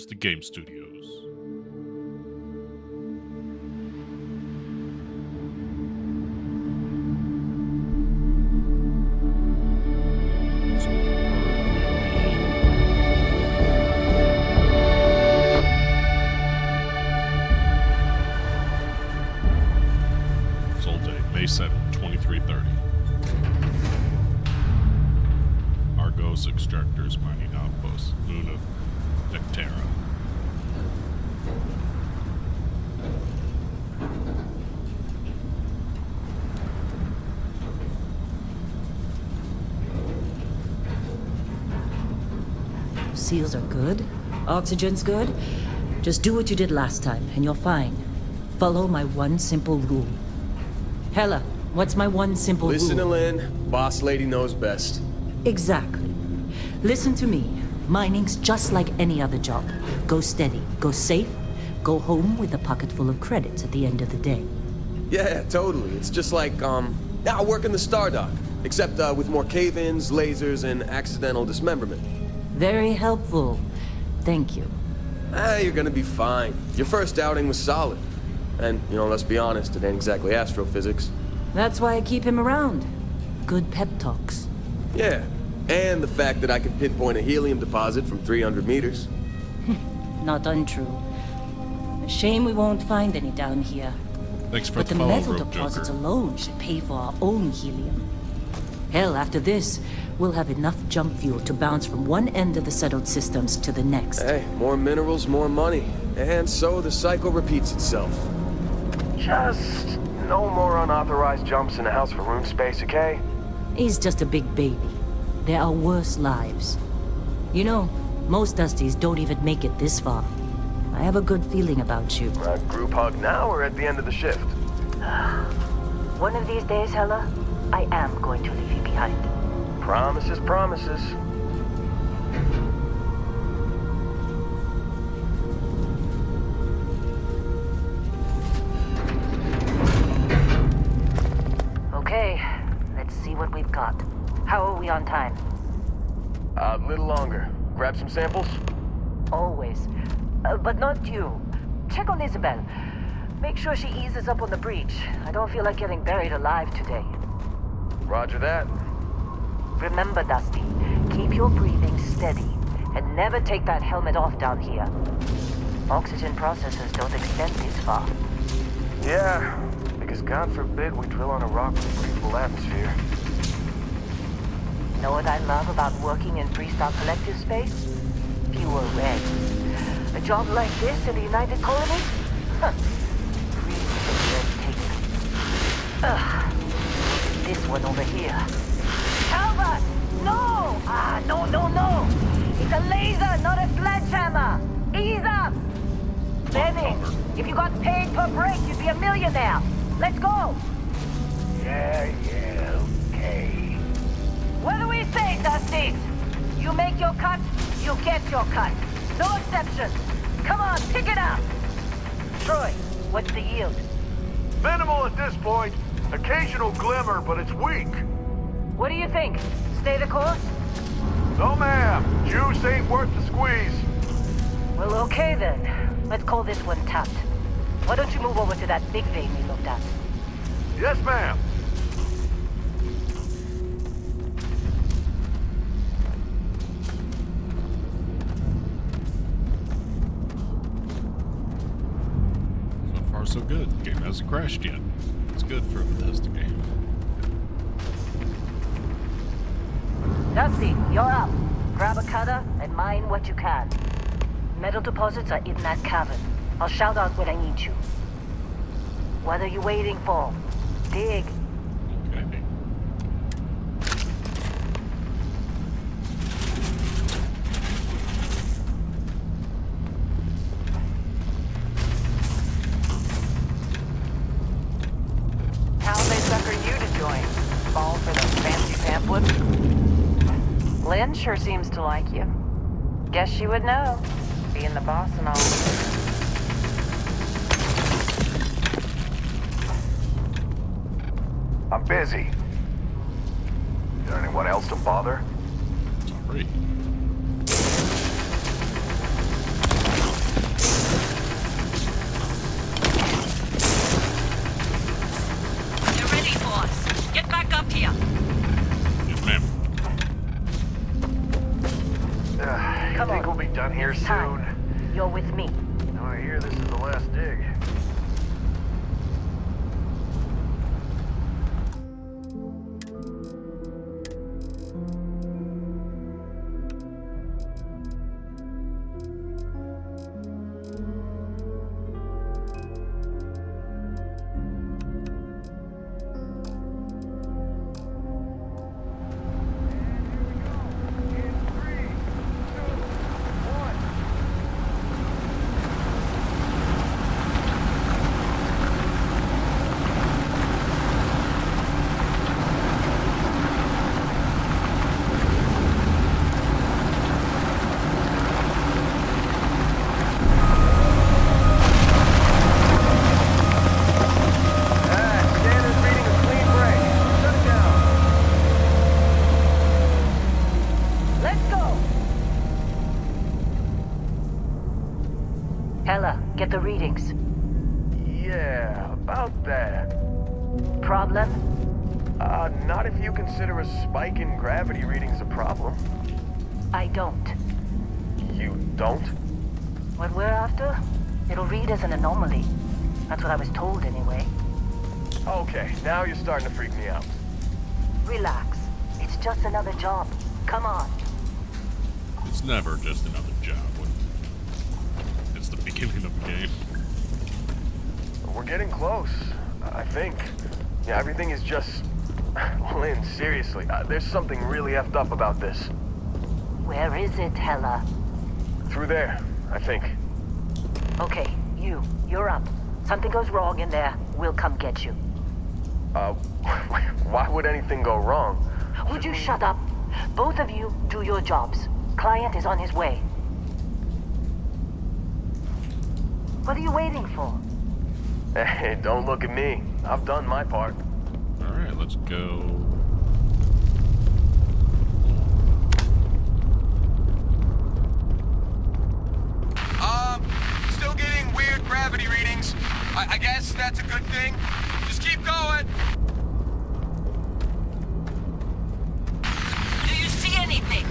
Fantastic Game Studios. Sold date May 7th, 2330. Argos Extractors Mining Outpost, Moon of Vectera. Seals are good. Oxygen's good. Just do what you did last time, and you're fine. Follow my one simple rule. Hella, what's my one simple rule? Listen to Lynn. Boss lady knows best. Exactly. Listen to me. Mining's just like any other job. Go steady, go safe, go home with a pocket full of credits at the end of the day. Yeah, totally. It's just like, I work in the Stardock. Except, with more cave-ins, lasers, and accidental dismemberment. Very helpful. Thank you. You're gonna be fine. Your first outing was solid. And, let's be honest, it ain't exactly astrophysics. That's why I keep him around. Good pep talks. Yeah, and the fact that I can pinpoint a helium deposit from 300 meters. Not untrue. A shame we won't find any down here. Thanks for But the follow, metal Rogue deposits Joker. alone should pay for our own helium. Hell, after this, we'll have enough jump fuel to bounce from one end of the settled systems to the next. Hey, more minerals, more money. And so the cycle repeats itself. Just no more unauthorized jumps in the house for room space, okay? He's just a big baby. There are worse lives. You know, most Dusties don't even make it this far. I have a good feeling about you. Group hug now or at the end of the shift? One of these days, Hella, I am going to leave you behind. Promises, promises. Okay, let's see what we've got. How are we on time? A little longer. Grab some samples? Always. But not you. Check on Isabel. Make sure she eases up on the breach. I don't feel like getting buried alive today. Roger that. Remember, Dusty, keep your breathing steady and never take that helmet off down here. Oxygen processors don't extend this far. Yeah, because God forbid we drill on a rock with a breathable atmosphere. Know what I love about working in Freestyle Collective space? Pure red. A job like this in the United Colonies? Huh. Free red tape. Ugh. This one over here. Calvert! No! No! It's a laser, not a sledgehammer! Ease up! Benny, if you got paid per break, you'd be a millionaire. Let's go! Yeah, okay. What do we say, Dusties? You make your cut, you get your cut. No exceptions. Come on, pick it up! Troy, what's the yield? Minimal at this point. Occasional glimmer, but it's weak. What do you think? Stay the course? No, ma'am. Juice ain't worth the squeeze. Well, okay then. Let's call this one tapped. Why don't you move over to that big vein we looked at? Yes, ma'am. So far, so good. Game hasn't crashed yet. It's good for a Bethesda game. Dusty, you're up. Grab a cutter and mine what you can. Metal deposits are in that cavern. I'll shout out when I need you. What are you waiting for? Dig. Okay. How'd they sucker you to join? Fall for those fancy pamphlets? Lynn sure seems to like you. Guess she would know, being the boss and all. I'm busy. Is there anyone else to bother? Sorry. there It's soon. time. You're with me. Now I hear this is the last dig. Standard reading a clean break. Shut it down. Let's go! Hella, get the readings. Yeah, about that. Problem? Not if you consider a spike in gravity readings a problem. I don't. You don't? What we're after? It'll read as an anomaly. That's what I was told anyway. Okay, now you're starting to freak me out. Relax. It's just another job. Come on. It's never just another job. It's the beginning of the game. We're getting close, I think. Yeah, everything is just... Lynn, seriously, there's something really effed up about this. Where is it, Hella? Through there, I think. Okay, you're up. Something goes wrong in there, we'll come get you. Why would anything go wrong? Would you shut up? Both of you do your jobs. Client is on his way. What are you waiting for? Hey, don't look at me. I've done my part. Alright, let's go. Still getting weird gravity readings. I guess that's a good thing. Just keep going. Do you see anything?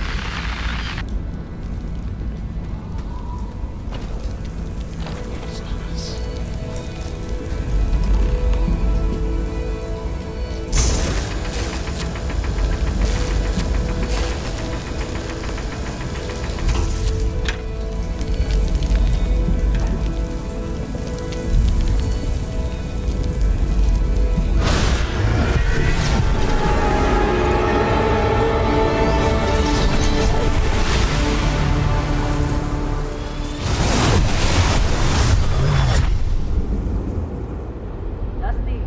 Dusty,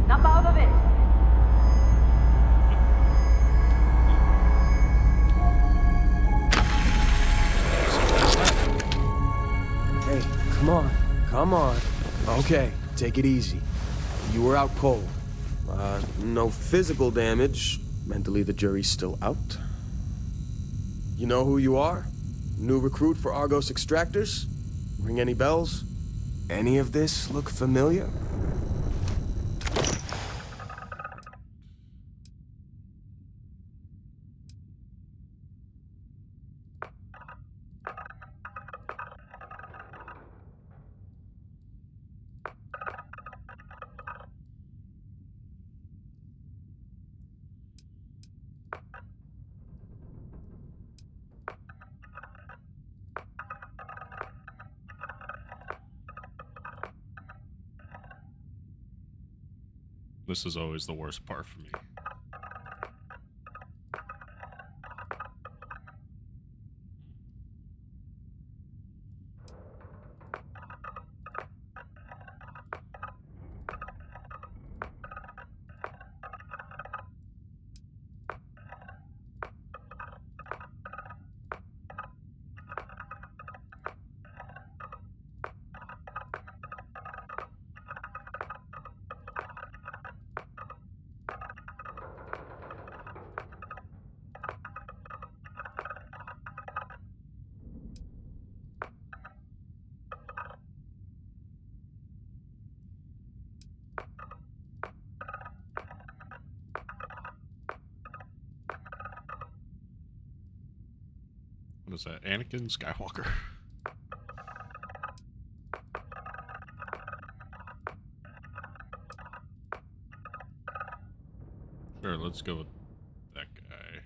snap out of it. Hey, come on. Come on. Okay, take it easy. You were out cold. No physical damage. Mentally, the jury's still out. You know who you are? New recruit for Argos Extractors? Ring any bells? Any of this look familiar? This is always the worst part for me. Was that Anakin Skywalker? Sure, let's go with that guy.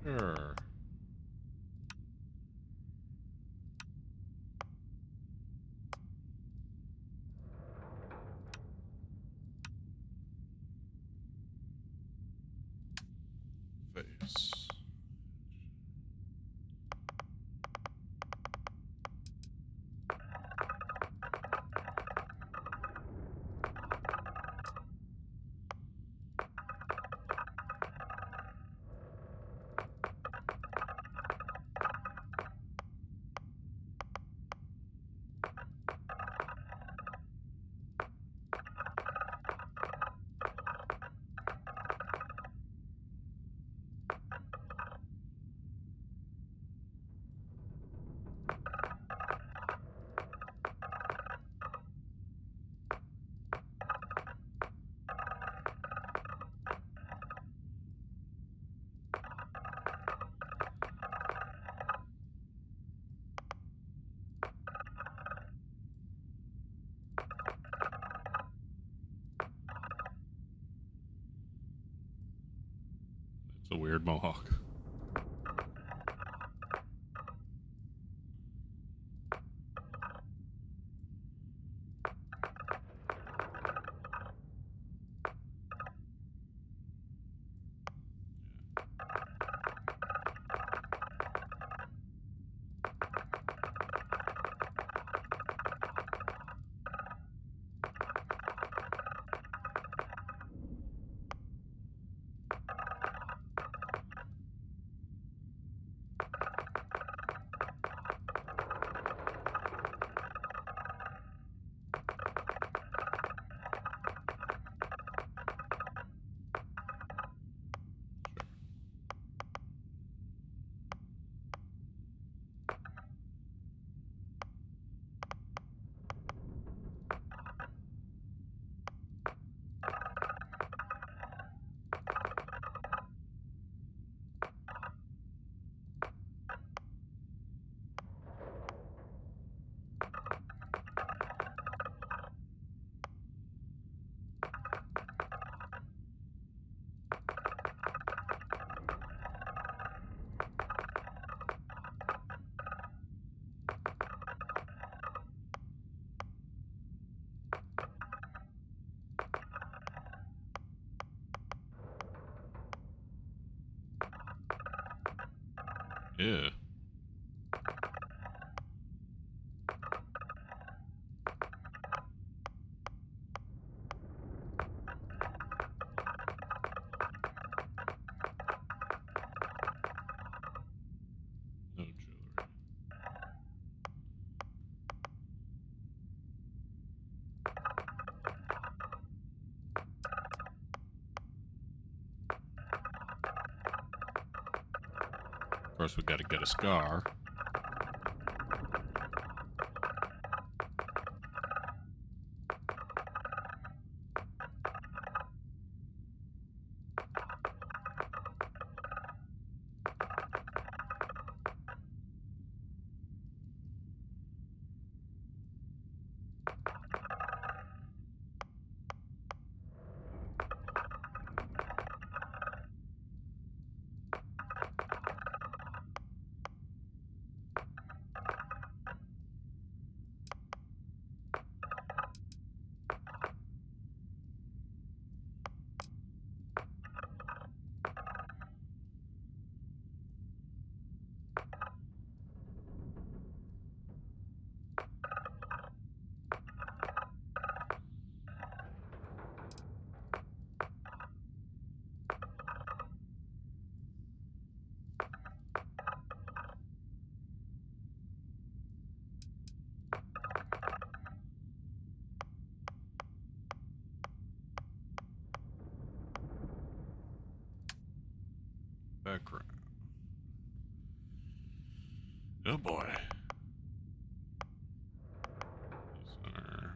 Sure. Face. It's a weird mohawk. Yeah. No jewelry. Of course, we got to get a scar. background. Oh boy. Center.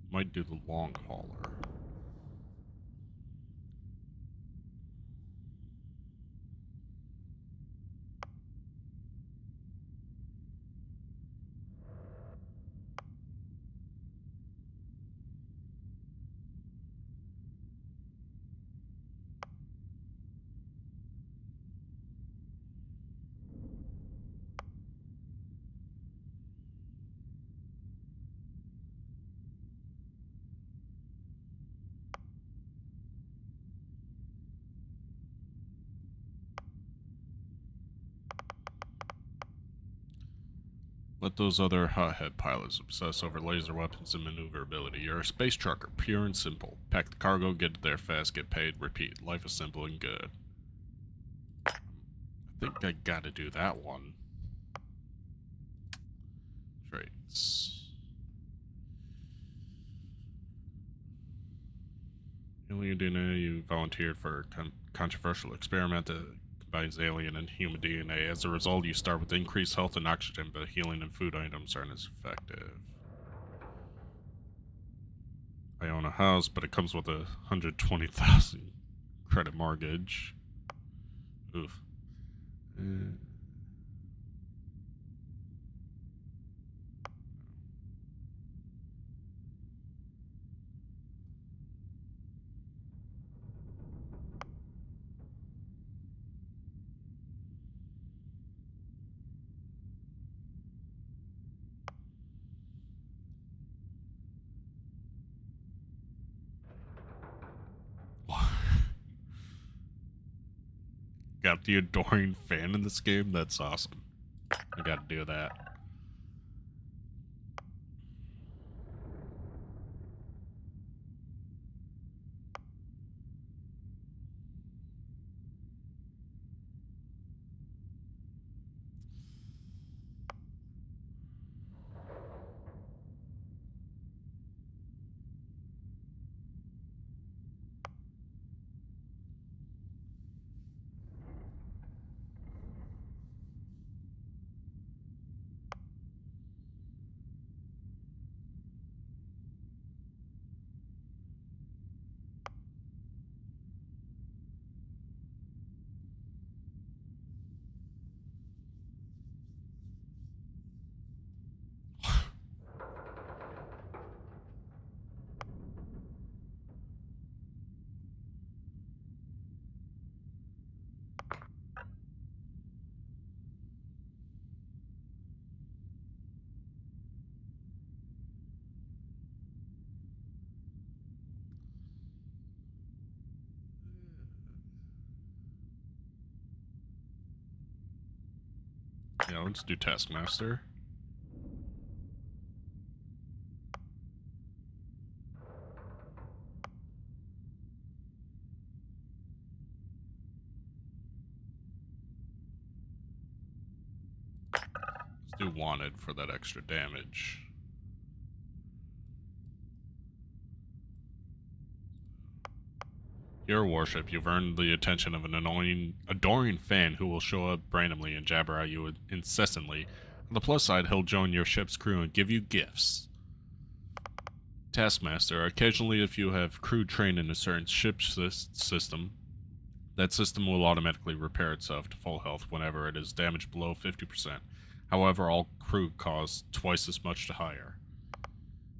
Might do the long hauler. Let those other hothead pilots obsess over laser weapons and maneuverability. You're a space trucker, pure and simple. Pack the cargo, get it there fast, get paid, repeat. Life is simple and good. I think I gotta do that one. Traits. Alien DNA, you volunteered for a controversial experiment that combines alien and human DNA. As a result, you start with increased health and oxygen, but healing and food items aren't as effective. I own a house, but it comes with 120,000 credit mortgage. Oof. Got the adoring fan in this game? That's awesome. I gotta do that. Yeah, let's do Taskmaster. Let's do Wanted for that extra damage. Your worship, you've earned the attention of an adoring fan who will show up randomly and jabber at you incessantly. On the plus side, he'll join your ship's crew and give you gifts. Taskmaster, occasionally if you have crew trained in a certain ship system, that system will automatically repair itself to full health whenever it is damaged below 50%. However, all crew cost twice as much to hire.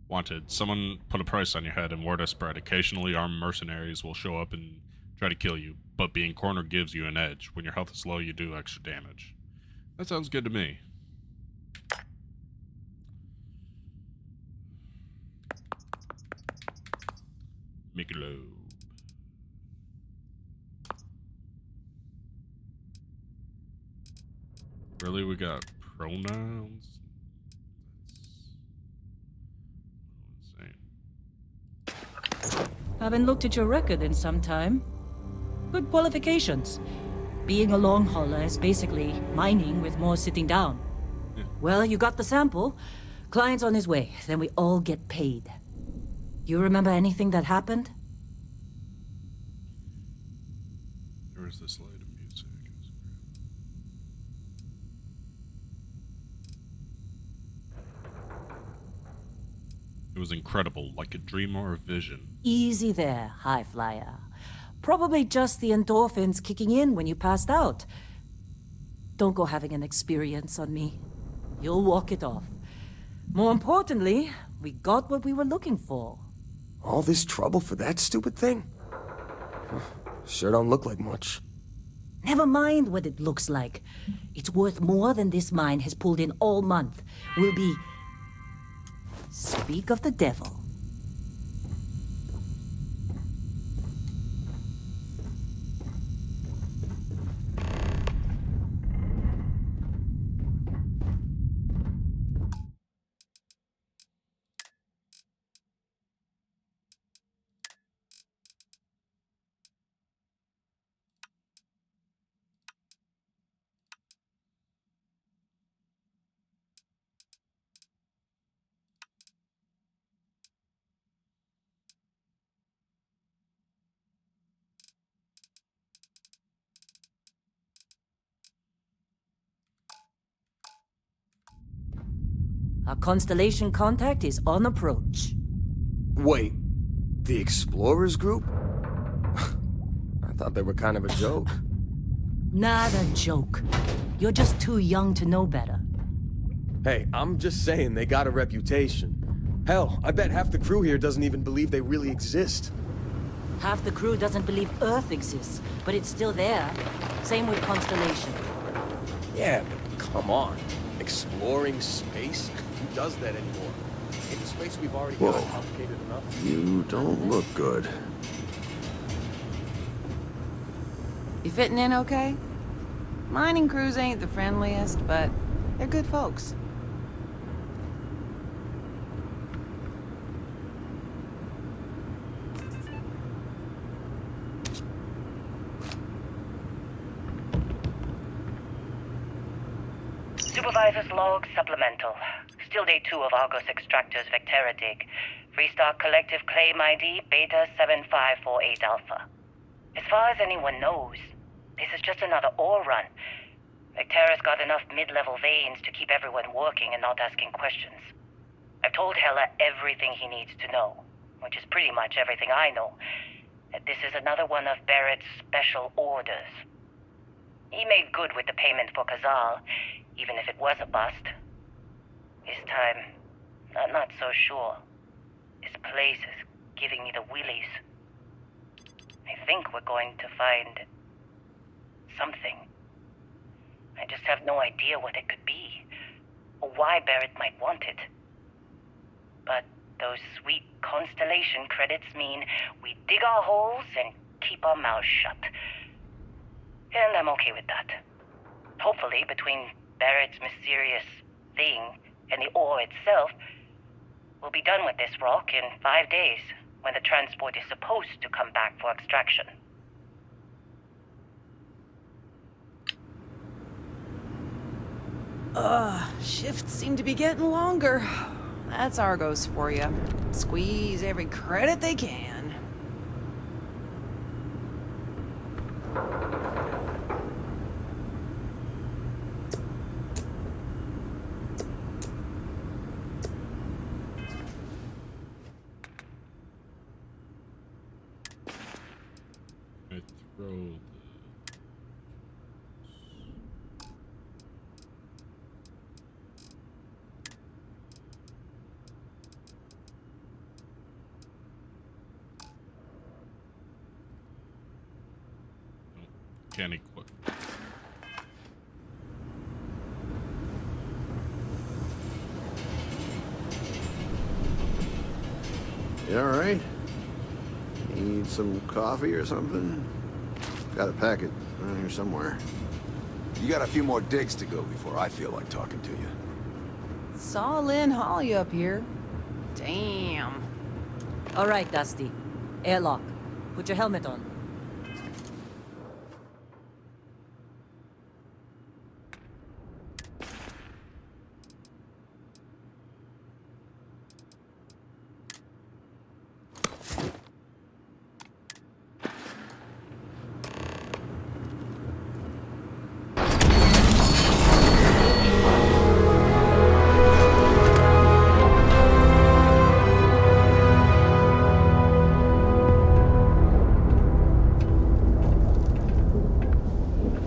Wanted, someone put a price on your head and word has spread. Occasionally armed mercenaries will show up and try to kill you, but being cornered gives you an edge. When your health is low, you do extra damage. That sounds good to me. Michelob. Really, we got pronouns? That's insane. Haven't looked at your record in some time. Good qualifications. Being a long hauler is basically mining with more sitting down. Yeah. Well, you got the sample. Client's on his way, then we all get paid. You remember anything that happened? There is this light of music. It was incredible, like a dream or a vision. Easy there, high flyer. Probably just the endorphins kicking in when you passed out. Don't go having an experience on me. You'll walk it off. More importantly, we got what we were looking for. All this trouble for that stupid thing? Sure don't look like much. Never mind what it looks like. It's worth more than this mine has pulled in all month. We'll be... Speak of the devil. Our constellation contact is on approach. Wait, the Explorers group? I thought they were kind of a joke. Not a joke. You're just too young to know better. Hey, I'm just saying they got a reputation. Hell, I bet half the crew here doesn't even believe they really exist. Half the crew doesn't believe Earth exists, but it's still there. Same with Constellation. Yeah, but come on. Exploring space? Who does that anymore? In space we've already got complicated enough. You don't look good. You fitting in okay? Mining crews ain't the friendliest, but they're good folks. Supervisor's log supplemental. Still day 2 of Argos Extractor's Vectera dig. Freestar Collective Claim ID Beta 7548 Alpha. As far as anyone knows, this is just another ore run. Vectera's got enough mid-level veins to keep everyone working and not asking questions. I've told Hella everything he needs to know, which is pretty much everything I know. That this is another one of Barrett's special orders. He made good with the payment for Kazal, even if it was a bust. This time, I'm not so sure. This place is giving me the willies. I think we're going to find something. I just have no idea what it could be, or why Barrett might want it. But those sweet constellation credits mean we dig our holes and keep our mouths shut. And I'm okay with that. Hopefully, between Barrett's mysterious thing and the ore itself, we'll be done with this rock in 5 days, when the transport is supposed to come back for extraction. Shifts seem to be getting longer. That's Argos for you. Squeeze every credit they can. I throw the... Can't equip. You alright? Need some coffee or something? Got a packet around here somewhere. You got a few more digs to go before I feel like talking to you. Saw Lynn haul you up here. Damn. All right, Dusty. Airlock. Put your helmet on.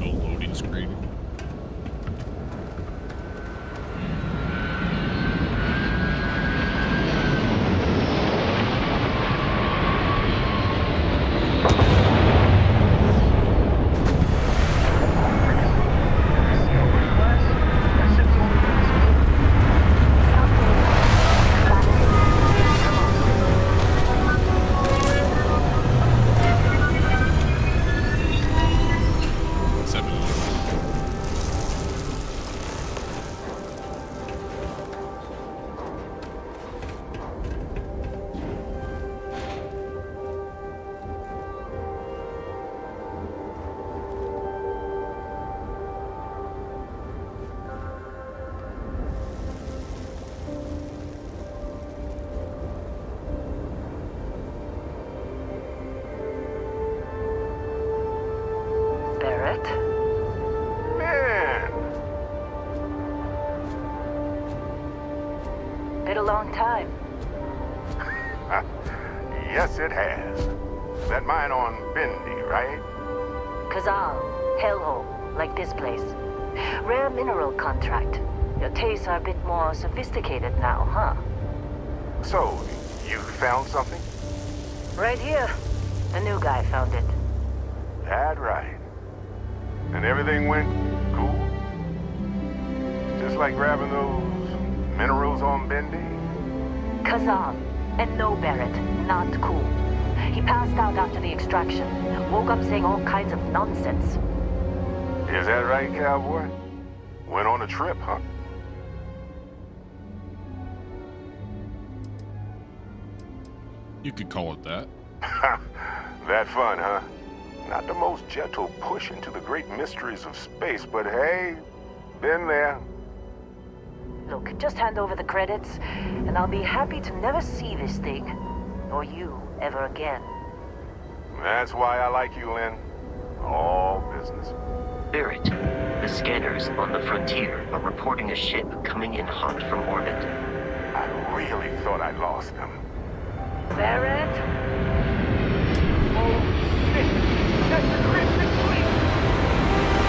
No loading screen. Seven. Barrett? Man! Been a long time. Yes, it has. That mine on Bendy, right? Kazal, hellhole, like this place. Rare mineral contract. Your tastes are a bit more sophisticated now, huh? So, you found something? Right here. The new guy found it. That right. And everything went cool? Just like grabbing those minerals on Bendy? Kazal. And no Barrett. Not cool. He passed out after the extraction. Woke up saying all kinds of nonsense. Is that right, cowboy? Went on a trip, huh? You could call it that. That fun, huh? Not the most gentle push into the great mysteries of space, but hey, been there. Look, just hand over the credits, and I'll be happy to never see this thing, or you, ever again. That's why I like you, Lynn. All business. Barrett, the scanners on the frontier are reporting a ship coming in hot from orbit. I really thought I'd lost them. Barrett? Oh, shit! That's the Crimson Fleet!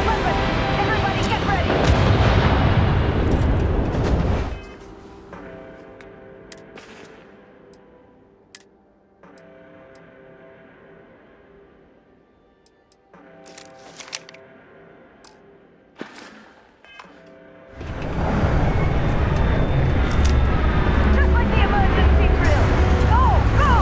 Weapons! Everybody get ready! Just like the emergency drill! Go! Go!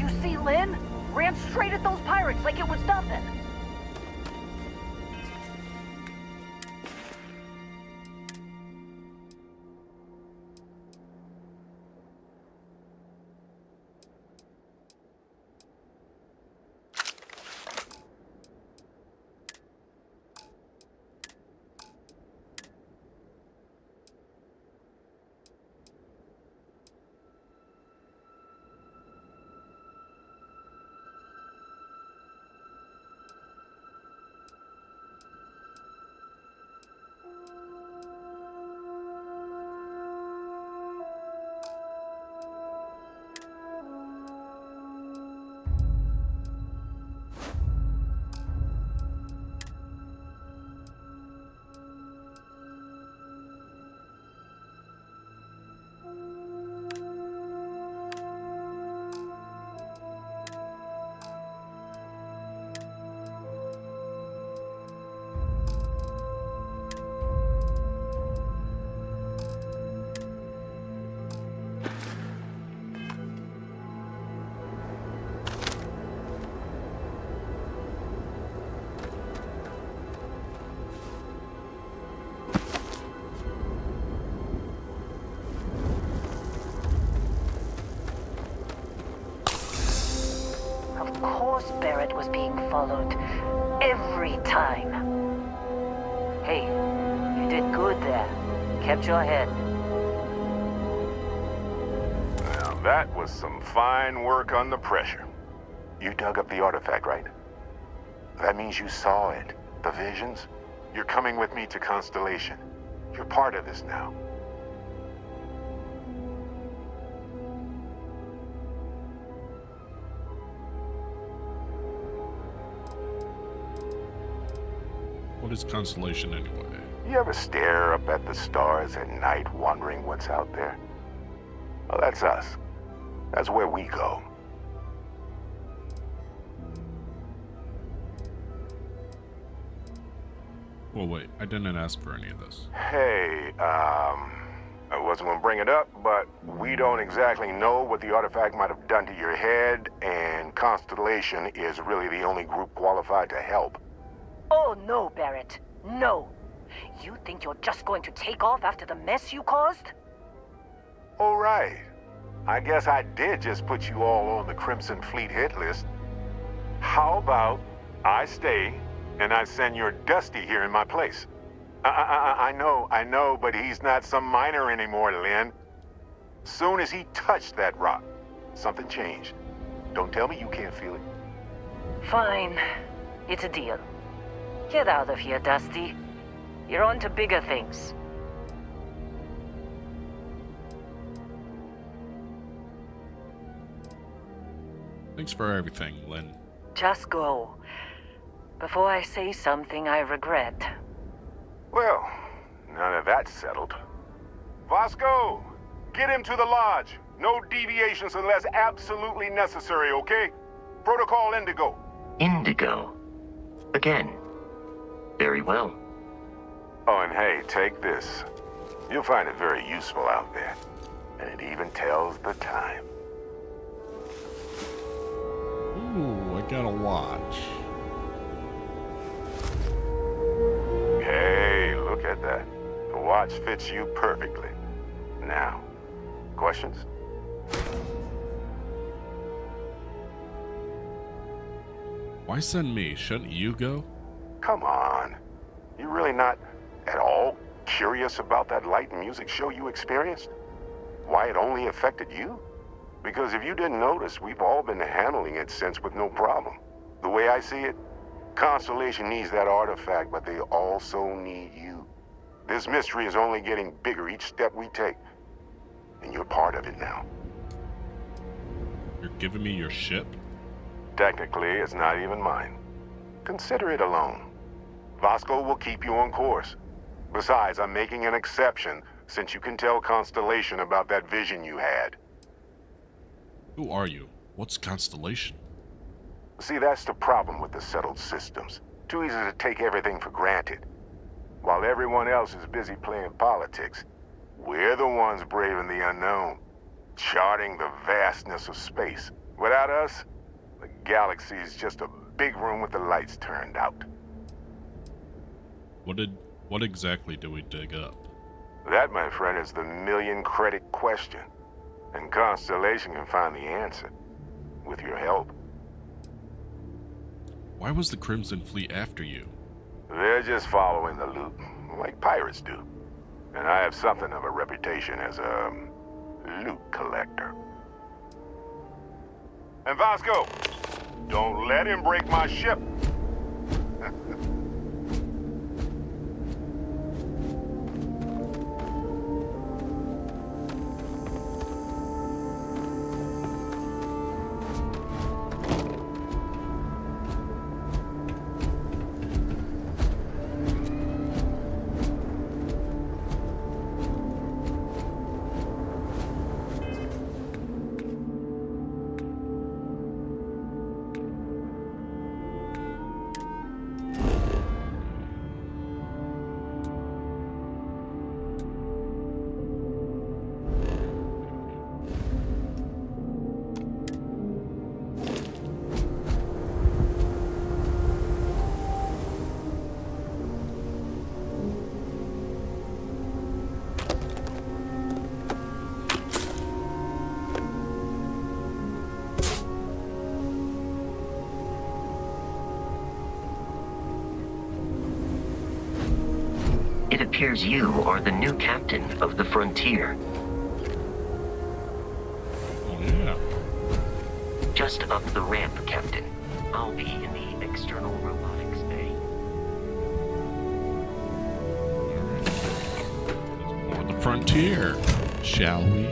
you see Lynn? Ran straight at those pirates like it was nothing. Of course Barrett was being followed. Every time. Hey, you did good there. Kept your head. Now that was some fine work under pressure. You dug up the artifact, right? That means you saw it. The visions? You're coming with me to Constellation. You're part of this now. What is Constellation anyway? You ever stare up at the stars at night wondering what's out there? Well, that's us. That's where we go. Well, wait, I didn't ask for any of this. Hey, I wasn't gonna bring it up, but we don't exactly know what the artifact might have done to your head, and Constellation is really the only group qualified to help. Oh no, Barrett. No. You think you're just going to take off after the mess you caused? All right. I guess I did just put you all on the Crimson Fleet hit list. How about I stay and I send your Dusty here in my place? I know, but he's not some miner anymore, Lynn. Soon as he touched that rock, something changed. Don't tell me you can't feel it. Fine. It's a deal. Get out of here, Dusty. You're on to bigger things. Thanks for everything, Lynn. Just go. Before I say something I regret. Well, now that that's settled. Vasco, get him to the lodge. No deviations unless absolutely necessary, okay? Protocol Indigo. Indigo. Again. Very well. Oh, and hey, take this. You'll find it very useful out there. And it even tells the time. Ooh, I got a watch. Hey, look at that. The watch fits you perfectly. Now, questions? Why send me? Shouldn't you go? Come on. You really not at all curious about that light and music show you experienced? Why it only affected you? Because if you didn't notice, we've all been handling it since with no problem. The way I see it, Constellation needs that artifact, but they also need you. This mystery is only getting bigger each step we take. And you're part of it now. You're giving me your ship? Technically, it's not even mine. Consider it a loan. Vasco will keep you on course. Besides, I'm making an exception since you can tell Constellation about that vision you had. Who are you? What's Constellation? See, that's the problem with the settled systems. Too easy to take everything for granted. While everyone else is busy playing politics, we're the ones braving the unknown, charting the vastness of space Without us, the galaxy is just a big room with the lights turned out. What exactly do we dig up? That, my friend, is the million-credit question. And Constellation can find the answer. With your help. Why was the Crimson Fleet after you? They're just following the loot, like pirates do. And I have something of a reputation as a loot collector. And Vasco, don't let him break my ship. It appears you are the new captain of the Frontier. Oh yeah. Just up the ramp, Captain. I'll be in the external robotics bay. Or the Frontier, shall we?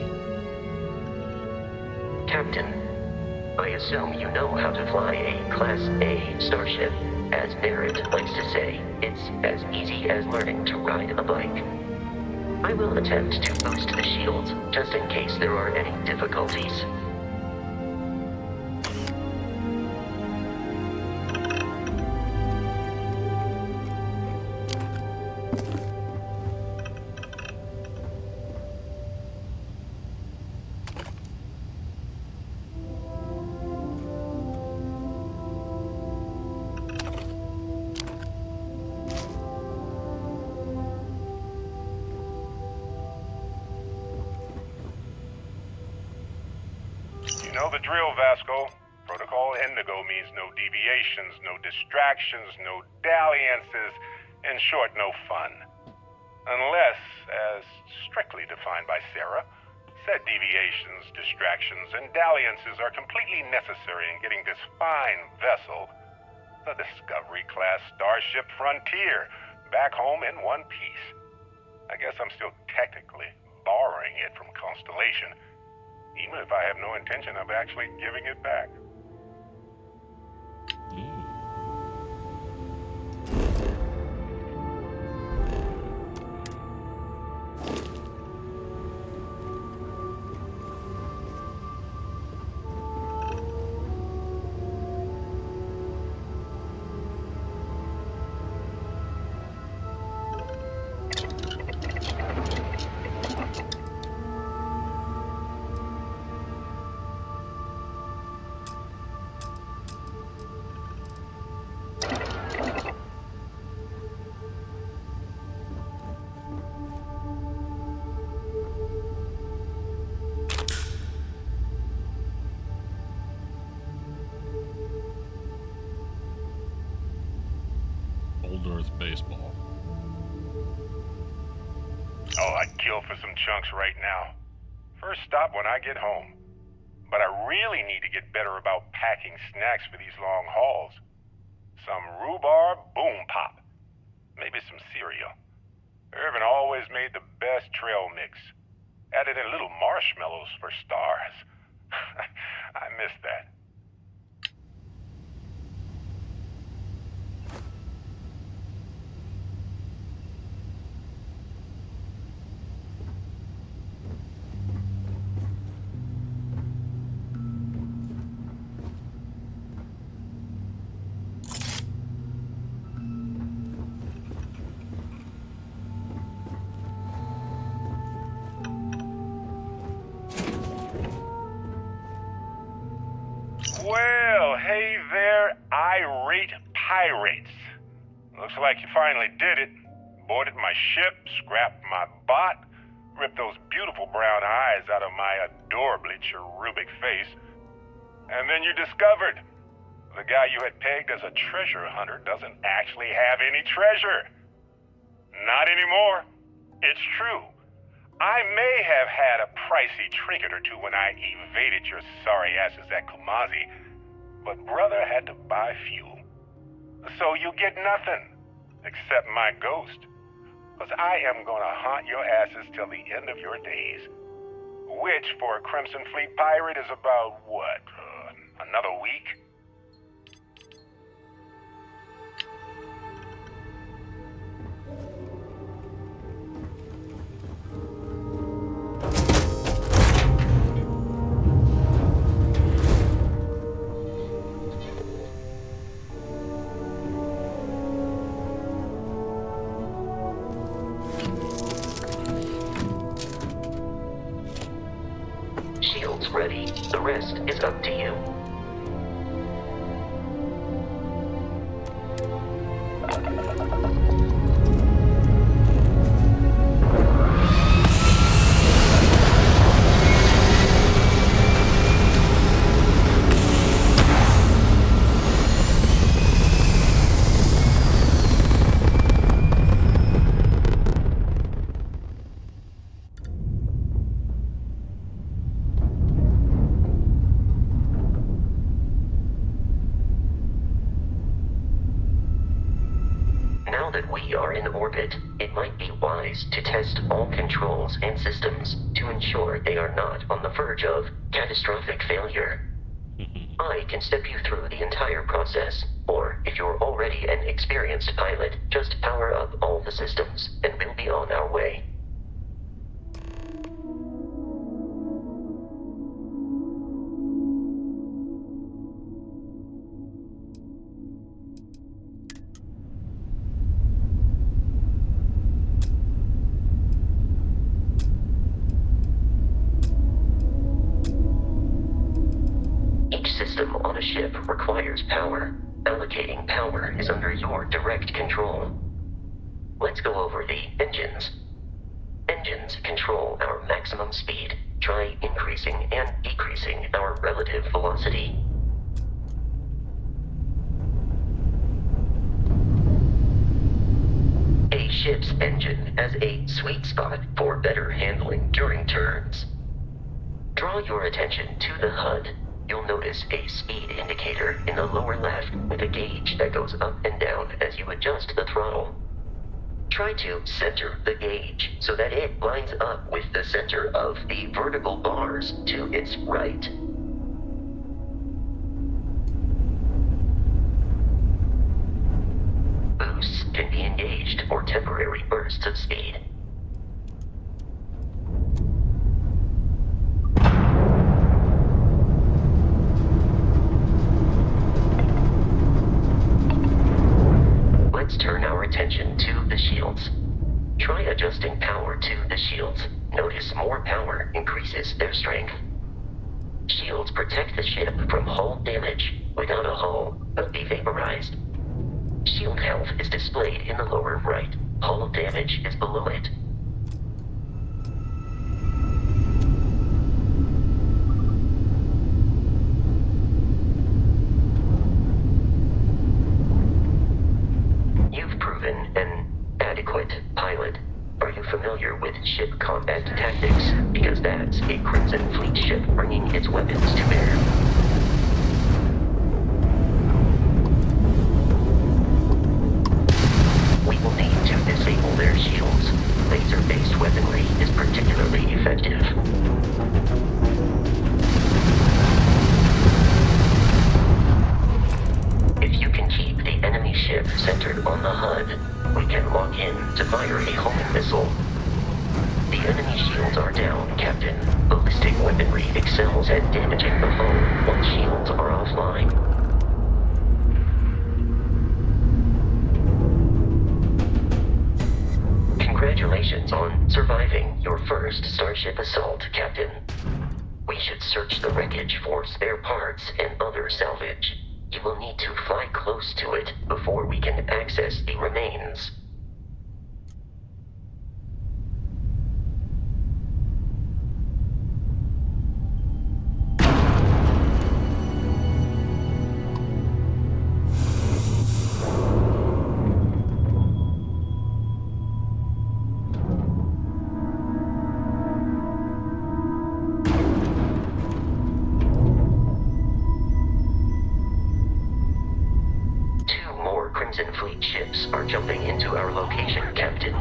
Captain, I assume you know how to fly a Class A starship. As Barrett likes to say, it's as easy as learning to ride a bike. I will attempt to boost the shields, just in case there are any difficulties. You know the drill, Vasco. Protocol Indigo means no deviations, no distractions, no dalliances, in short, no fun. Unless, as strictly defined by Sarah, said deviations, distractions, and dalliances are completely necessary in getting this fine vessel, the Discovery-class Starship Frontier, back home in one piece. I guess I'm still technically borrowing it from Constellation, even if I have no intention of actually giving it back. Old Earth baseball. Oh, I'd kill for some chunks right now. First stop when I get home. But I really need to get better about packing snacks for these long hauls. Some rhubarb boom pop. Maybe some cereal. Irvin always made the best trail mix. Added in little marshmallows for stars. I miss that. Well, hey there, irate pirates. Looks like you finally did it. Boarded my ship, scrapped my bot, ripped those beautiful brown eyes out of my adorably cherubic face, and then you discovered the guy you had pegged as a treasure hunter doesn't actually have any treasure. Not anymore. It's true. I may have had a pricey trinket or two when I evaded your sorry asses at Kumazi, but brother had to buy fuel. So you get nothing, except my ghost. Because I am gonna haunt your asses till the end of your days. Which, for a Crimson Fleet pirate, is about, what, another week? Shields ready. The rest is up to you. Now that we are in orbit, it might be wise to test all controls and systems to ensure they are not on the verge of catastrophic failure. I can step you through the entire process, or if you're already an experienced pilot, just power up all the systems, and we'll be on our way. Each system on a ship requires power. Allocating power is under your direct control. Let's go over the engines. Engines control our maximum speed. Try increasing and decreasing our relative velocity. A ship's engine has a sweet spot for better handling during turns. Draw your attention to the HUD. You'll notice a speed indicator in the lower left with a gauge that goes up and down as you adjust the throttle. Try to center the gauge so that it lines up with the center of the vertical bars to its right. Boosts can be engaged for temporary bursts of speed. Let's turn our attention to the shields. Try adjusting power to the shields. Notice more power increases their strength. Shields protect the ship from hull damage. Without a hull, they'll be vaporized. Shield health is displayed in the lower right. Hull damage is below it. You've proven an adequate pilot. Are you familiar with ship combat tactics? Because that's a Crimson Fleet ship bringing its weapons to bear. We will need to disable their shields. Laser-based weaponry is particularly effective. If you can keep the enemy ship centered on the HUD, we can lock in to fire a homing missile. The enemy shields are down, Captain. Ballistic weaponry excels at damaging the hull once shields are offline. Congratulations on surviving your first Starship assault, Captain. We should search the wreckage for spare parts and other for salvage. You will need to fly close to it before we can access the remains. Crimson Fleet ships are jumping into our location, Captain.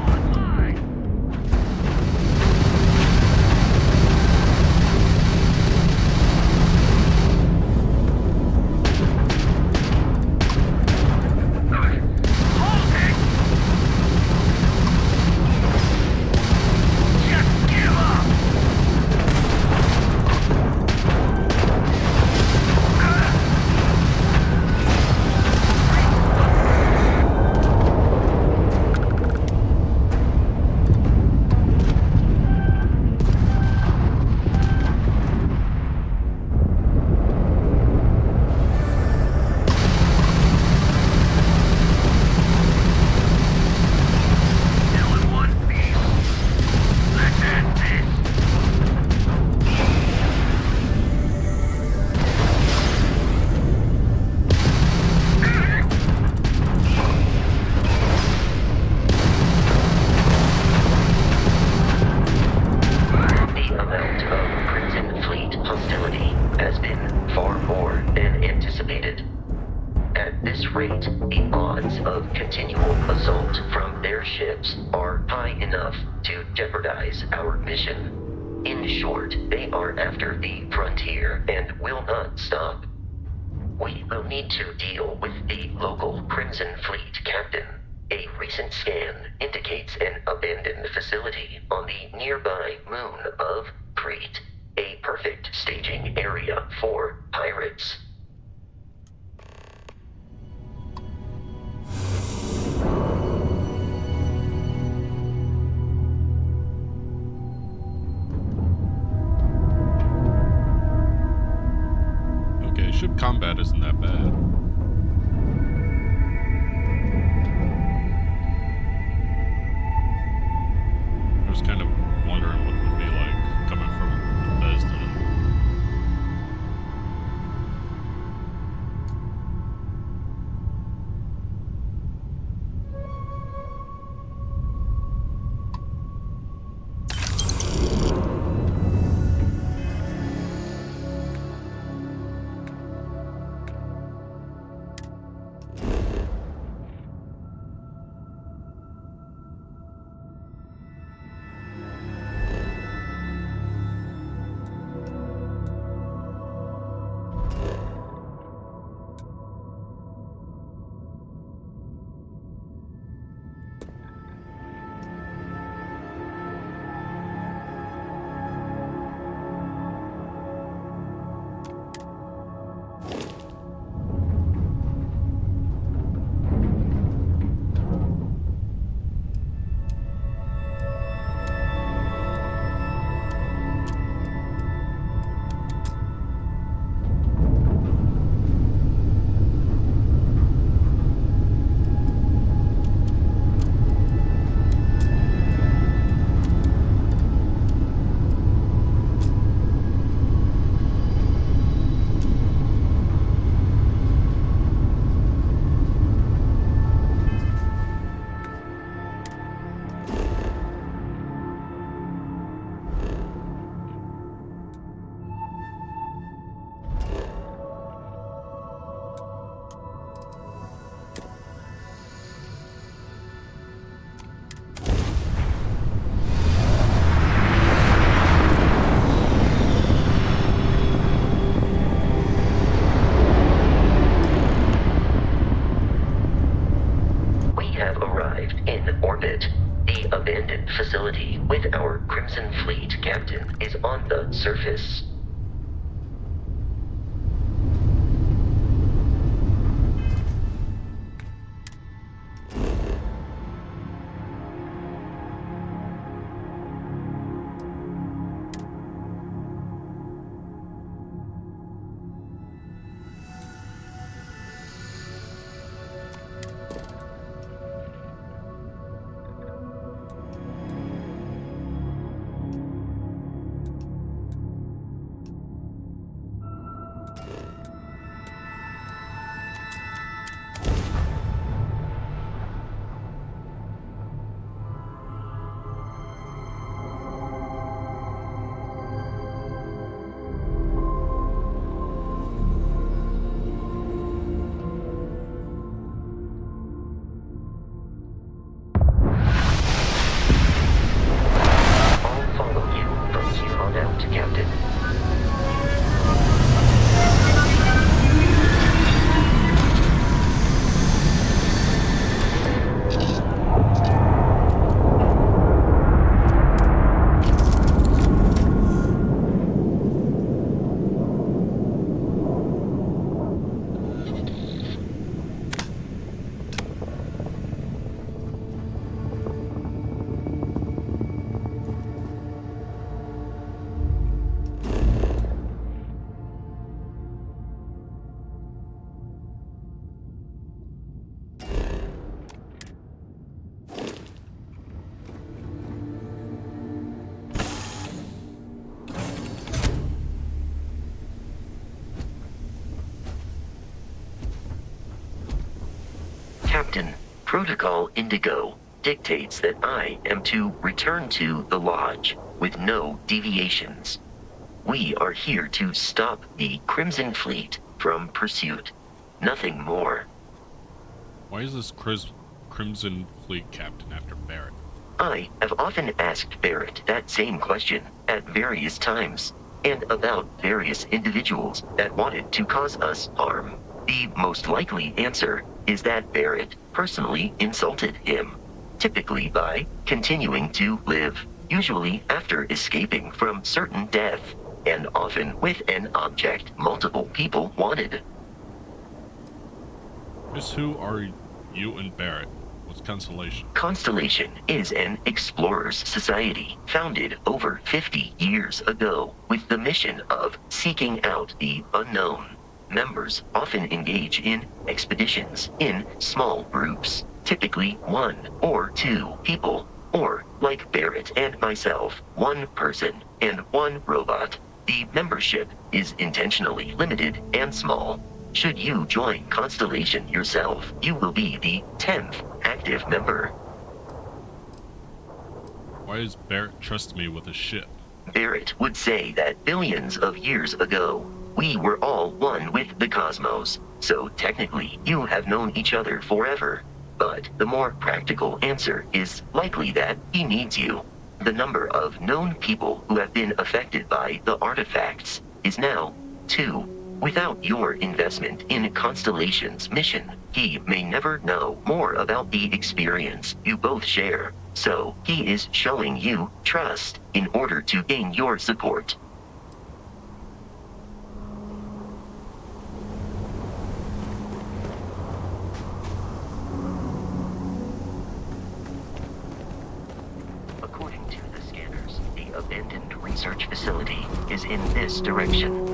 The odds of continual assault from their ships are high enough to jeopardize our mission. In short, they are after the frontier and will not stop. We will need to deal with the local Crimson Fleet captain. A recent scan indicates an abandoned facility on the nearby moon of Crete, a perfect staging area for pirates. Okay, ship combat isn't that bad. I was kind of wondering what it would be like coming from Bethesda. The abandoned facility with our Crimson Fleet captain is on the surface. Captain, Protocol Indigo dictates that I am to return to the Lodge with no deviations. We are here to stop the Crimson Fleet from pursuit. Nothing more. Why is this Crimson Fleet captain after Barrett? I have often asked Barrett that same question at various times, and about various individuals that wanted to cause us harm. The most likely answer is that Barrett personally insulted him, typically by continuing to live, usually after escaping from certain death, and often with an object multiple people wanted. Just who are you and Barrett? What's Constellation? Constellation is an explorers society founded over 50 years ago with the mission of seeking out the unknown. Members often engage in expeditions in small groups, typically 1 or 2 people, or, like Barrett and myself, 1 person and 1 robot. The membership is intentionally limited and small. Should you join Constellation yourself, you will be the 10th active member. Why does Barrett trust me with a ship? Barrett would say that billions of years ago, we were all one with the cosmos, so technically you have known each other forever. But the more practical answer is likely that he needs you. The number of known people who have been affected by the artifacts is now 2. Without your investment in Constellation's mission, he may never know more about the experience you both share. So, he is showing you trust in order to gain your support. According to the scanners, the abandoned research facility is in this direction.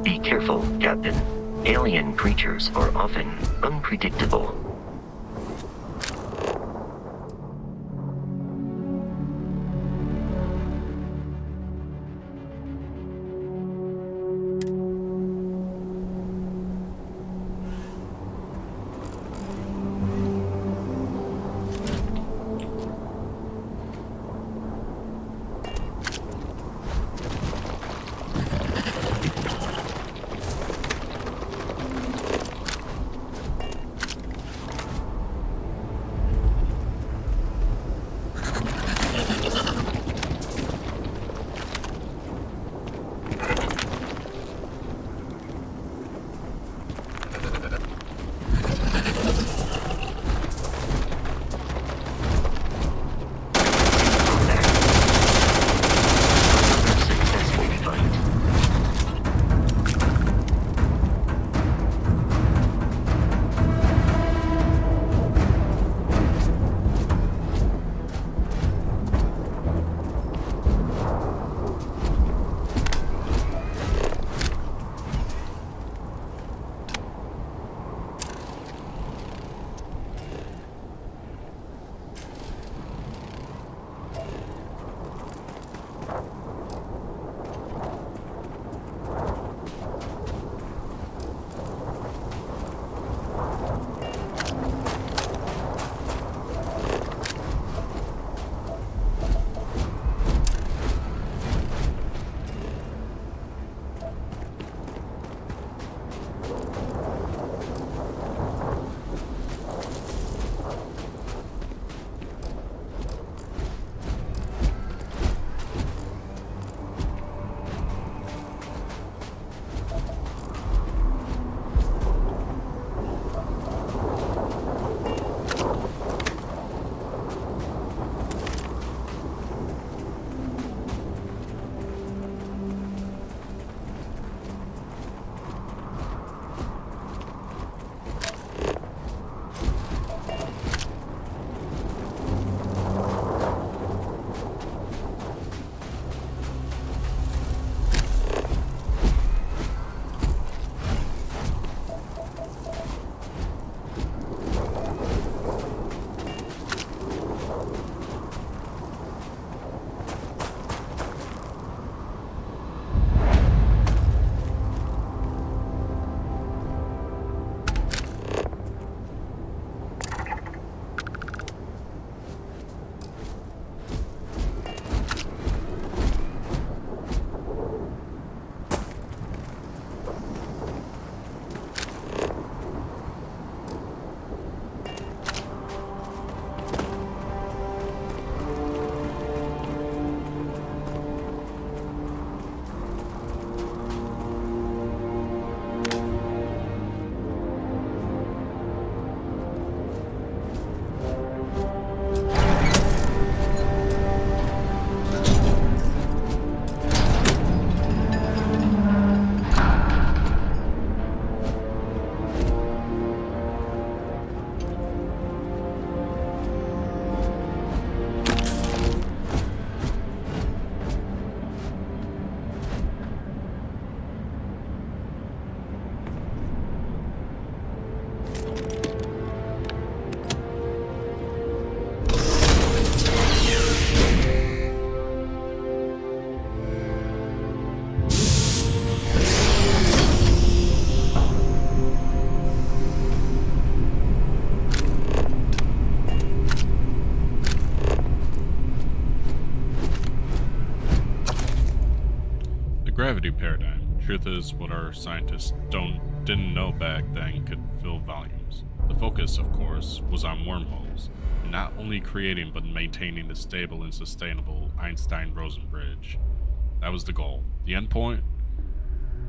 Be careful, Captain. Alien creatures are often unpredictable. new paradigm. Truth is, what our scientists didn't know back then could fill volumes. The focus, of course, was on wormholes, and not only creating but maintaining a stable and sustainable Einstein-Rosen bridge. That was the goal. The end point?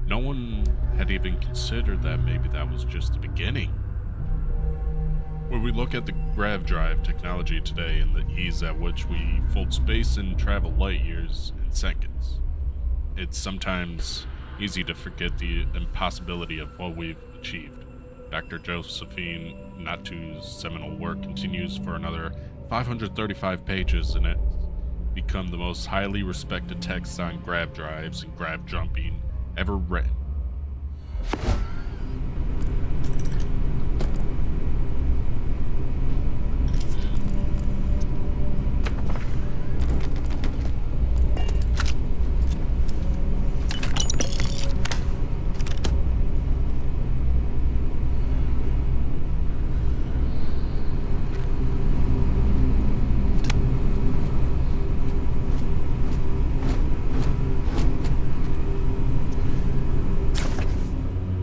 No one had even considered that maybe that was just the beginning. When we look at the grav drive technology today and the ease at which we fold space and travel light years in seconds, it's sometimes easy to forget the impossibility of what we've achieved. Dr. Josephine Natu's seminal work continues for another 535 pages, and it's become the most highly respected text on grav drives and grav jumping ever written.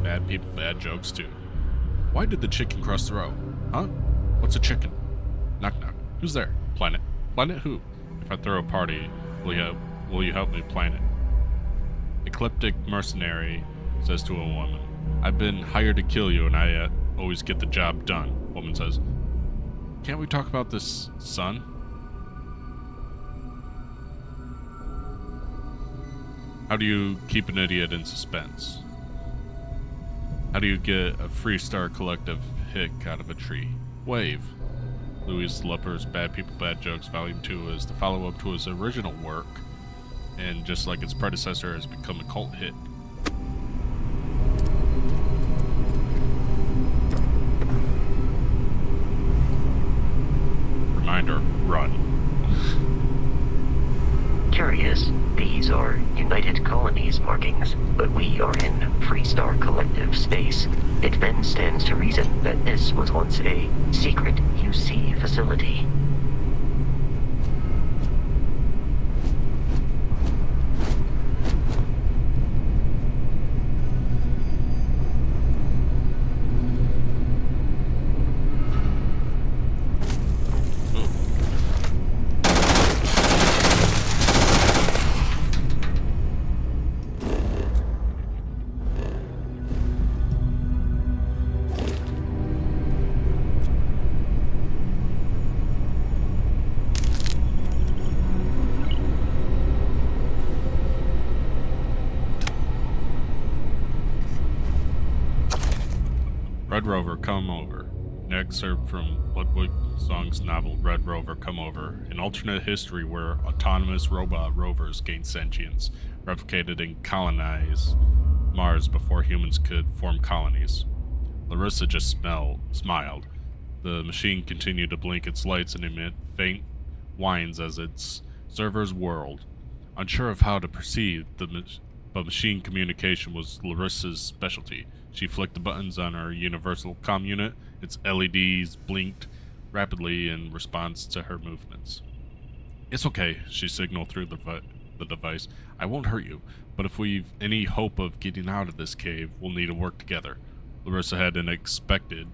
Bad people, bad jokes too. Why did the chicken cross the road? Huh? What's a chicken? Knock knock. Who's there? Planet. Planet who? If I throw a party, will you help me plan it? Ecliptic mercenary says to a woman, I've been hired to kill you and I always get the job done. Woman says, can't we talk about this, son? How do you keep an idiot in suspense? How do you get a Freestar Collective hick out of a tree? Wave. Louis Lepper's Bad People, Bad Jokes Volume 2 is the follow-up to his original work, and just like its predecessor, has become a cult hit. Reminder, run. Curious, these are United Colonies markings, but we are in Freestar Collective space. It then stands to reason that this was once a secret UC facility. Red Rover, Come Over. An excerpt from Ludwig Song's novel Red Rover, Come Over, an alternate history where autonomous robot rovers gain sentience, replicated and colonize Mars before humans could form colonies. Larissa just smiled. The machine continued to blink its lights and emit faint whines as its servers whirled. Unsure of how to proceed, but machine communication was Larissa's specialty. She flicked the buttons on her universal comm unit. Its LEDs blinked rapidly in response to her movements. It's okay, she signaled through the device. I won't hurt you, but if we've any hope of getting out of this cave, we'll need to work together. Larissa hadn't expected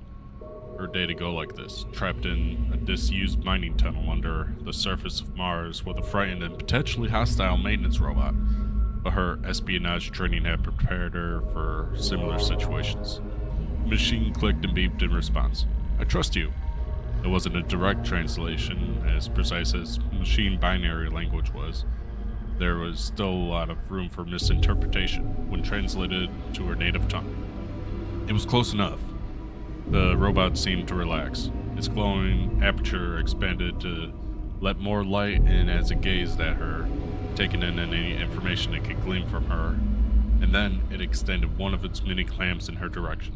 her day to go like this, trapped in a disused mining tunnel under the surface of Mars with a frightened and potentially hostile maintenance robot. But her espionage training had prepared her for similar situations. The machine clicked and beeped in response. I trust you. It wasn't a direct translation, as precise as machine binary language was. There was still a lot of room for misinterpretation when translated to her native tongue. It was close enough. The robot seemed to relax. Its glowing aperture expanded to let more light in as it gazed at her, taking in any information it could glean from her, and then it extended one of its mini clamps in her direction.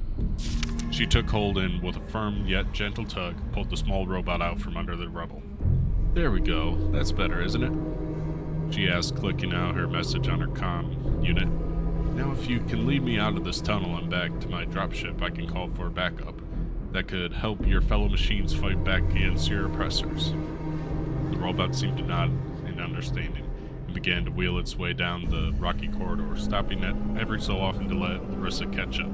She took hold and, with a firm yet gentle tug, pulled the small robot out from under the rubble. There we go. That's better, isn't it? She asked, clicking out her message on her comm unit. Now if you can lead me out of this tunnel and back to my dropship, I can call for backup. That could help your fellow machines fight back against your oppressors. The robot seemed to nod in understanding. and began to wheel its way down the rocky corridor, stopping at every so often to let Larissa catch up.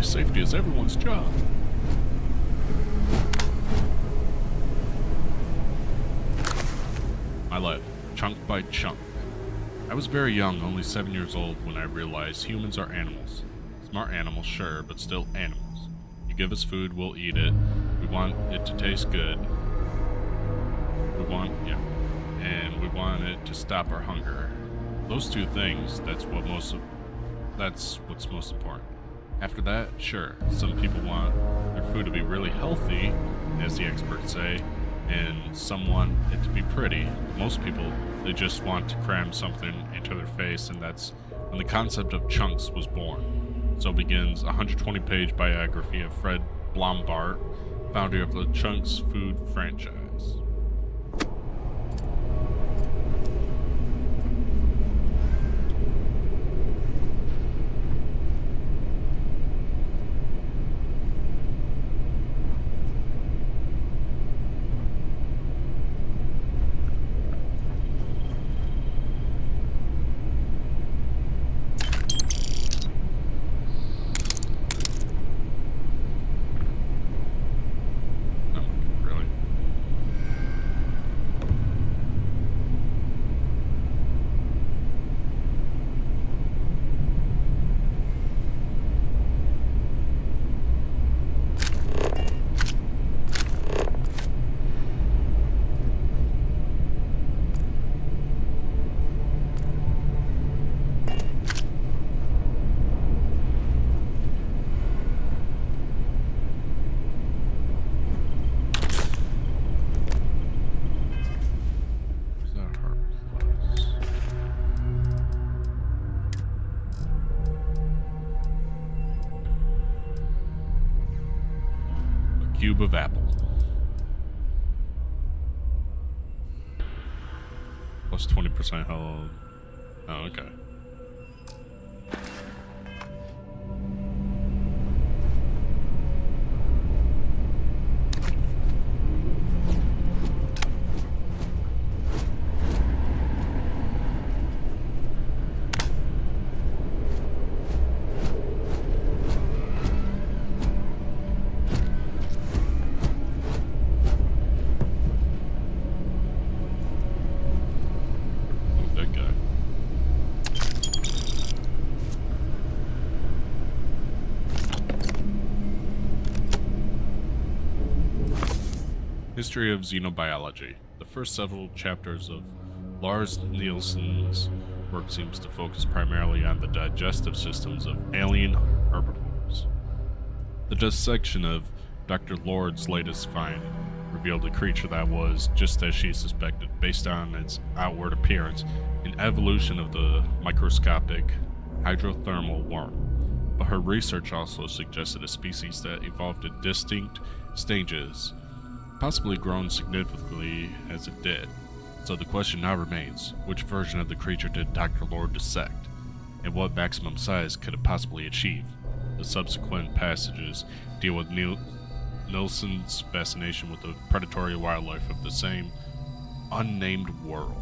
Safety is everyone's job. My life, chunk by chunk. I was very young, only 7 years old, when I realized humans are animals. Smart animals, sure, but still animals. You give us food, we'll eat it. We want it to taste good. And we want it to stop our hunger. Those two things, that's what's most important. After that, sure, some people want their food to be really healthy, as the experts say, and some want it to be pretty. Most people, they just want to cram something into their face, and that's when the concept of chunks was born. So begins a 120-page biography of Fred Blombart, founder of the Chunks food franchise. Cube of apple. Plus 20% health. Oh, okay. History of Xenobiology. The first several chapters of Lars Nielsen's work seems to focus primarily on the digestive systems of alien herbivores. The dissection of Dr. Lord's latest find revealed a creature that was, just as she suspected, based on its outward appearance, an evolution of the microscopic hydrothermal worm. But her research also suggested a species that evolved in distinct stages, possibly grown significantly as it did. So the question now remains, which version of the creature did Dr. Lord dissect, and what maximum size could it possibly achieve? The subsequent passages deal with Nielsen's fascination with the predatory wildlife of the same unnamed world.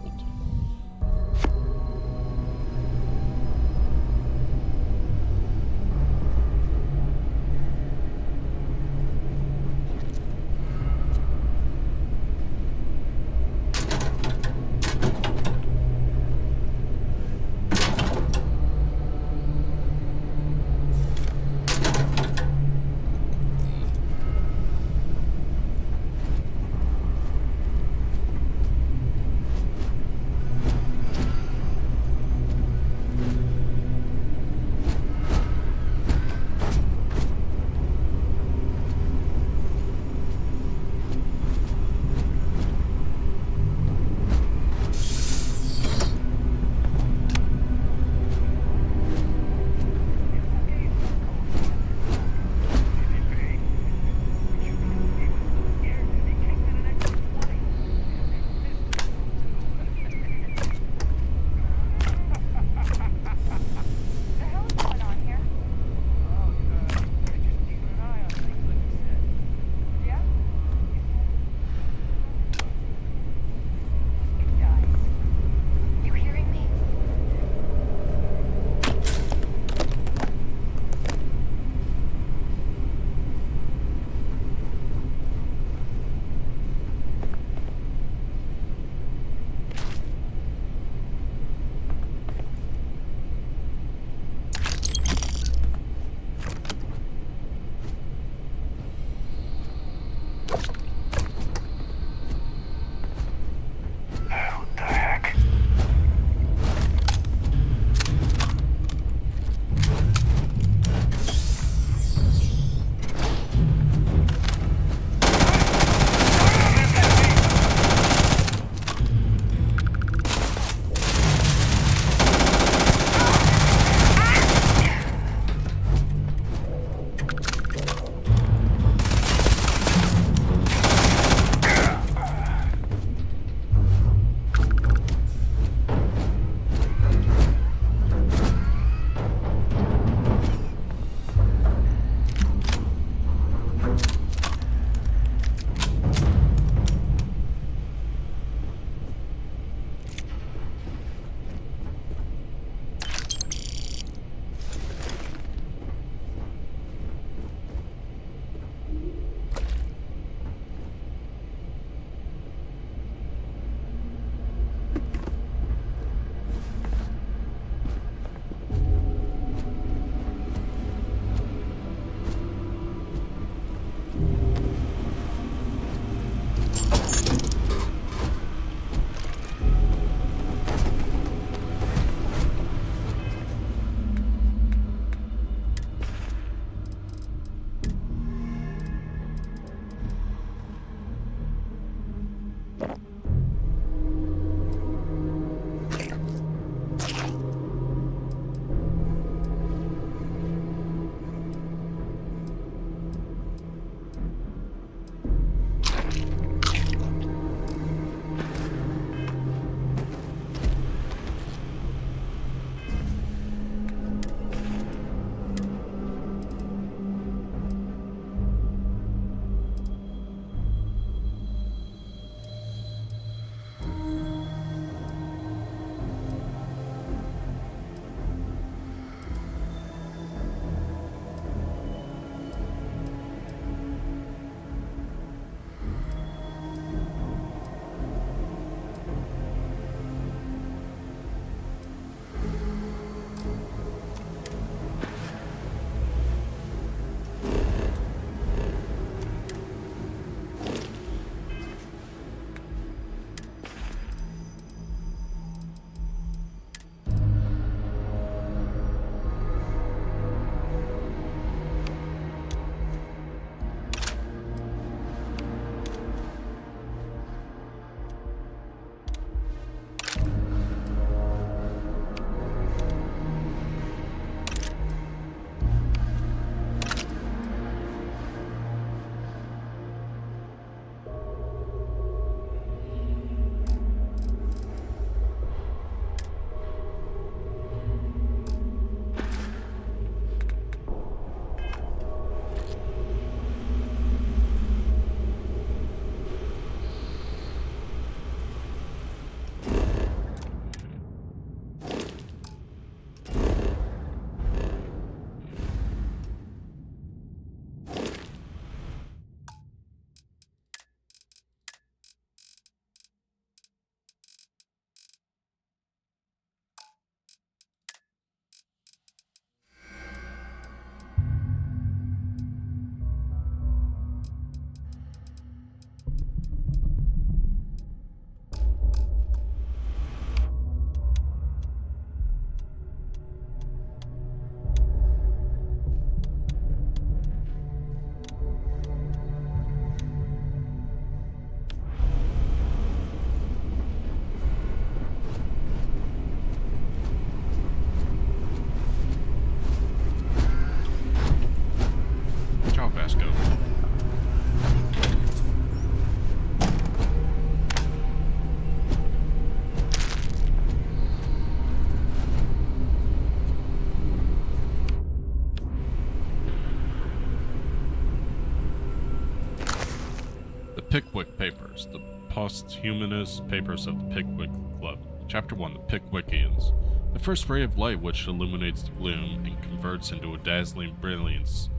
Pickwick Papers, the posthumous papers of the Pickwick Club. Chapter 1, the Pickwickians. The first ray of light which illuminates the gloom and converts into a dazzling brilliance.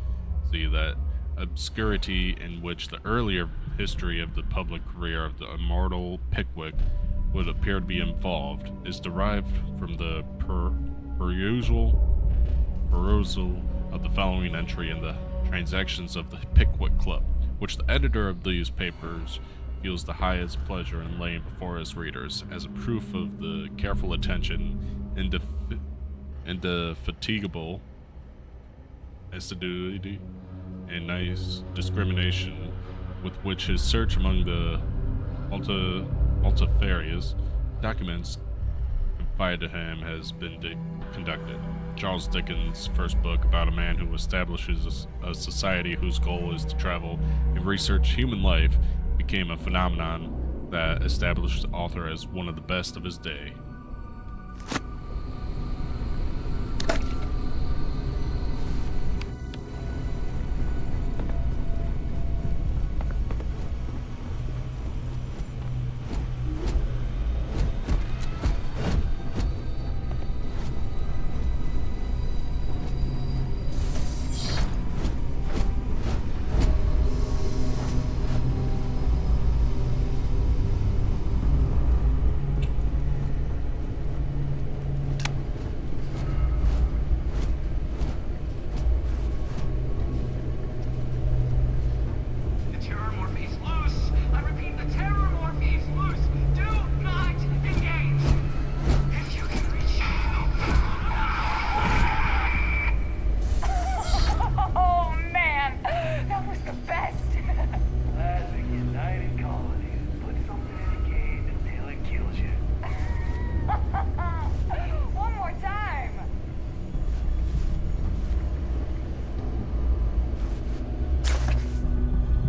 See that obscurity in which the earlier history of the public career of the immortal Pickwick would appear to be involved is derived from the perusal of the following entry in the Transactions of the Pickwick Club, which the editor of these papers feels the highest pleasure in laying before his readers as a proof of the careful attention and indefatigable assiduity and nice discrimination with which his search among the multifarious documents confided to him has been conducted. Charles Dickens' first book about a man who establishes a society whose goal is to travel and research human life became a phenomenon that established the author as one of the best of his day.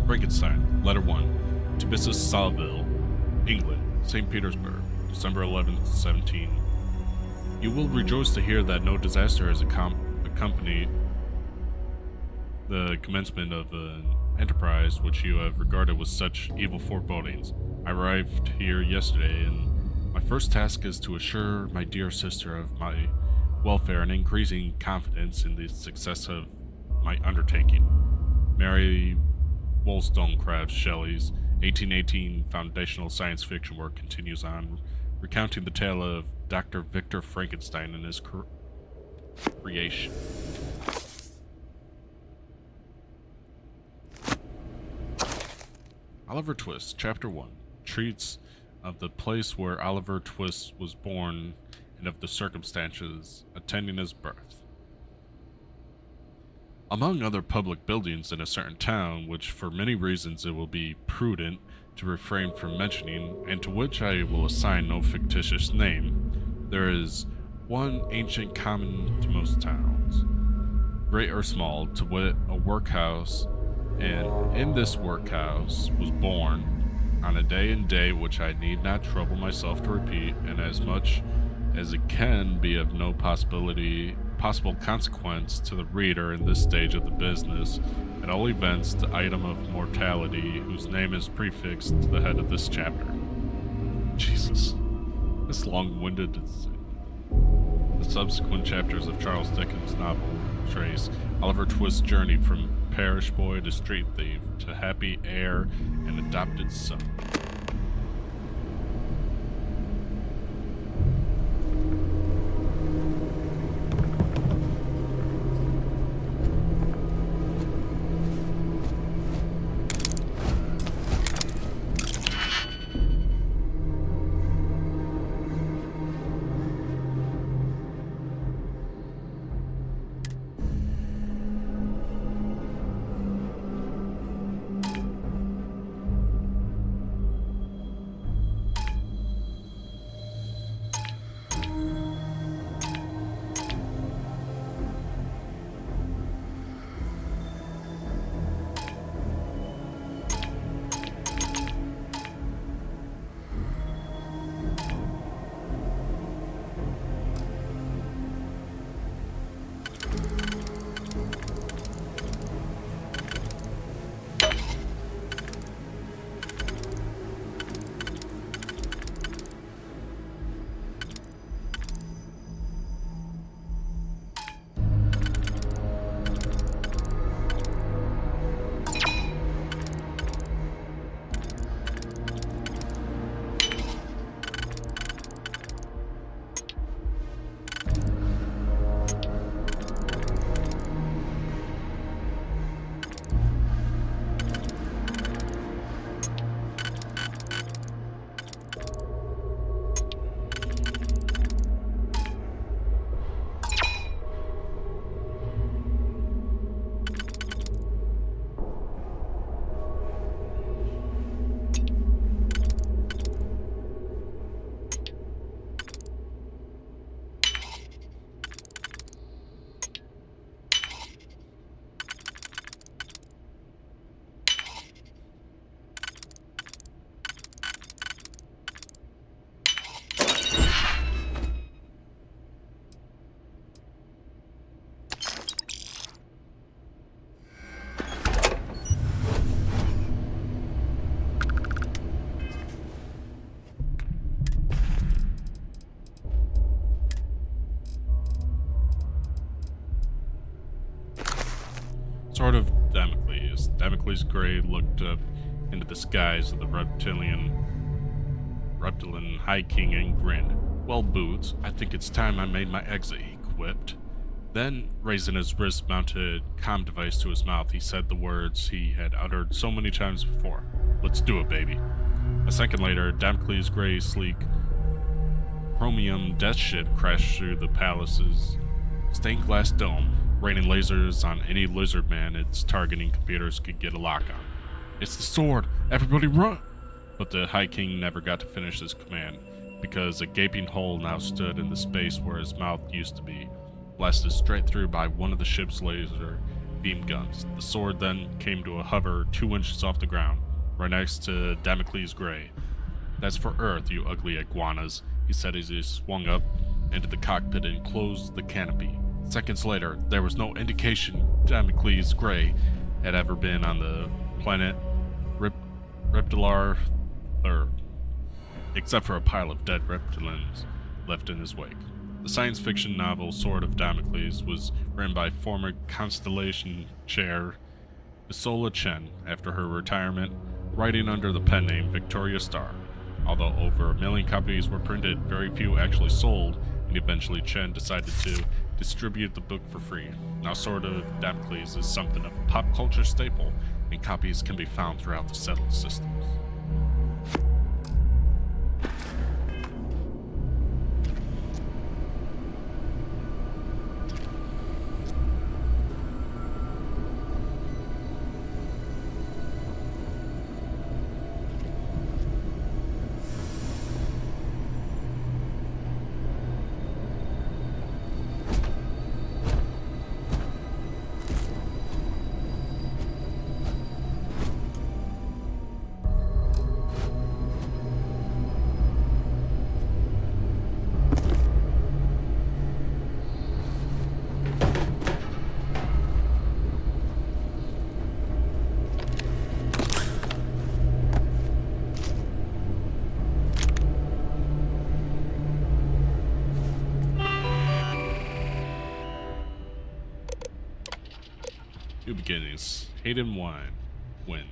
Frankenstein, Letter 1, to Mrs. Salville, England, St. Petersburg, December 11th, 17. You will rejoice to hear that no disaster has accompanied the commencement of an enterprise which you have regarded with such evil forebodings. I arrived here yesterday, and my first task is to assure my dear sister of my welfare and increasing confidence in the success of my undertaking. Mary Wollstonecraft Shelley's 1818 foundational science fiction work continues on, recounting the tale of Dr. Victor Frankenstein and his creation. Oliver Twist, Chapter 1, treats of the place where Oliver Twist was born and of the circumstances attending his birth. Among other public buildings in a certain town, which for many reasons it will be prudent to refrain from mentioning, and to which I will assign no fictitious name, there is one ancient common to most towns, great or small, to wit, a workhouse, and in this workhouse was born, on a day and date which I need not trouble myself to repeat, and as much as it can be of no possible consequence to the reader in this stage of the business, at all events the item of mortality whose name is prefixed to the head of this chapter. Jesus, this long-winded. The subsequent chapters of Charles Dickens' novel trace Oliver Twist's journey from parish boy to street thief to happy heir and adopted son. Sword of Damocles. Damocles Gray looked up into the skies of the reptilian High King and grinned. Well, Boots, I think it's time I made my exit, he quipped. Then, raising his wrist-mounted comm device to his mouth, he said the words he had uttered so many times before. Let's do it, baby. A second later, Damocles Gray's sleek chromium death ship crashed through the palace's stained glass dome, raining lasers on any lizard man its targeting computers could get a lock on. It's the sword! Everybody run! But the High King never got to finish his command, because a gaping hole now stood in the space where his mouth used to be, blasted straight through by one of the ship's laser beam guns. The sword then came to a hover 2 inches off the ground, right next to Damocles Gray. That's for Earth, you ugly iguanas, he said as he swung up into the cockpit and closed the canopy. Seconds later, there was no indication Damocles Gray had ever been on the planet Reptilar III, except for a pile of dead reptilians left in his wake. The science fiction novel Sword of Damocles was written by former Constellation Chair Isola Chen after her retirement, writing under the pen name Victoria Starr. Although over 1 million copies were printed, very few actually sold, and eventually Chen decided to distribute the book for free. Now Sword of Damocles is something of a pop culture staple, and copies can be found throughout the settled systems. New beginnings. Hayden Wine. Win.